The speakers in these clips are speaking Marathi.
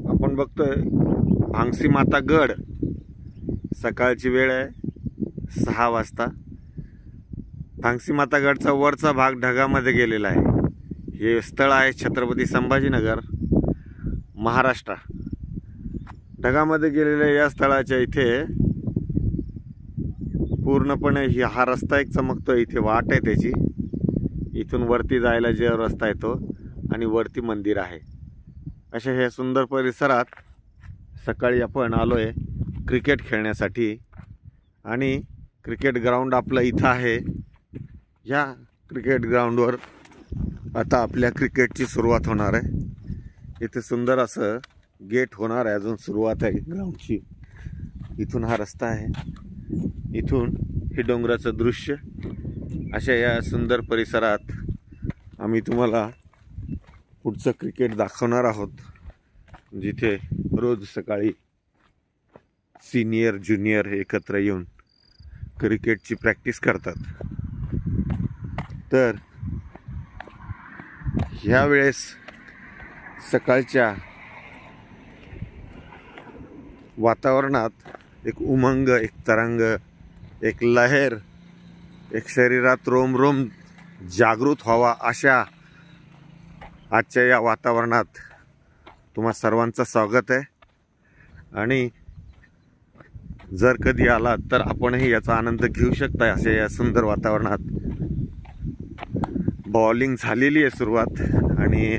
आपण बघतोय भांगसी माता गड। सकाळची वेळ आहे 6 वाजता। भांगसी माता गडचा वरचा भाग ढगामध्ये गेलेला आहे। हे स्थळ आहे छत्रपती संभाजीनगर, महाराष्ट्र। ढगामध्ये गेलेल्या या स्थळाच्या इथे पूर्णपणे हा रस्ता एक चमकतोय। इथे वाट आहे त्याची, इथून वरती जायला जे रस्ता आहे तो, आणि वरती मंदिर आहे। अशा हे सुंदर परिसरात सकाळी आपण आलोय क्रिकेट खेळण्यासाठी। आणि क्रिकेट ग्राउंड आपलं इथं आहे। या क्रिकेट ग्राउंडवर आता आपल्या क्रिकेटची सुरुवात होणार आहे। इथे सुंदर असं गेट होणार आहे, अजून सुरुवात आहे ग्राउंडची। इथून हा रस्ता आहे, इथून हे डोंगराचं दृश्य। अशा या सुंदर परिसरात आम्ही तुम्हाला पुढचं क्रिकेट दाखवणार आहोत, जिथे रोज सकाळी सीनियर ज्युनियर एकत्र येऊन क्रिकेटची प्रॅक्टिस करतात। तर ह्या वेळेस सकाळच्या वातावरणात एक उमंग, एक तरंग, एक लहर, एक शरीरात रोम रोम जागृत व्हावा अशा आजच्या या वातावरणात तुम्हा सर्वांचं स्वागत आहे। आणि जर कधी आलात तर आपणही याचा आनंद घेऊ शकता। अशा या सुंदर वातावरणात बॉलिंग झालेली आहे सुरुवात, आणि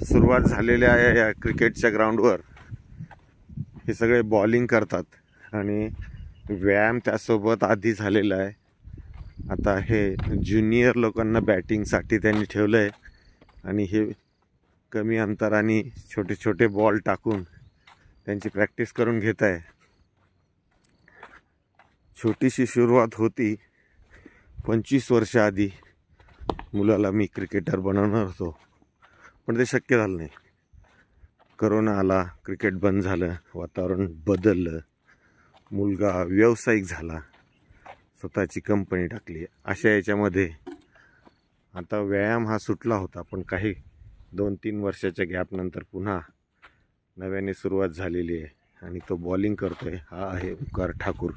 सुरुवात झालेल्या या क्रिकेटच्या ग्राउंडवर हे सगळे बॉलिंग करतात, आणि व्यायाम त्यासोबत आधी झालेला आहे। आता हे ज्युनियर लोकांना बॅटिंगसाठी त्यांनी ठेवलं आहे, आणि हे कमी अंतराने छोटे छोटे बॉल टाकून त्यांची प्रॅक्टिस करून घेत आहे। छोटीशी सुरुवात होती। 25 वर्ष आधी मुलाला मी क्रिकेटर बनवणार होतो, पण ते शक्य झालं नाही। करोना आला, क्रिकेट बंद झालं, वातावरण बदललं, मुलगा व्यावसायिक झाला, स्वतःची कंपनी टाकली। अशा याच्यामध्ये आता व्यायाम हा सुटला होता, पण काही 2-3 वर्षाच्या गॅपनंतर पुन्हा नव्याने सुरुवात झालेली आहे। आणि तो बॉलिंग करतोय, हा आहे ओंकार ठाकूर।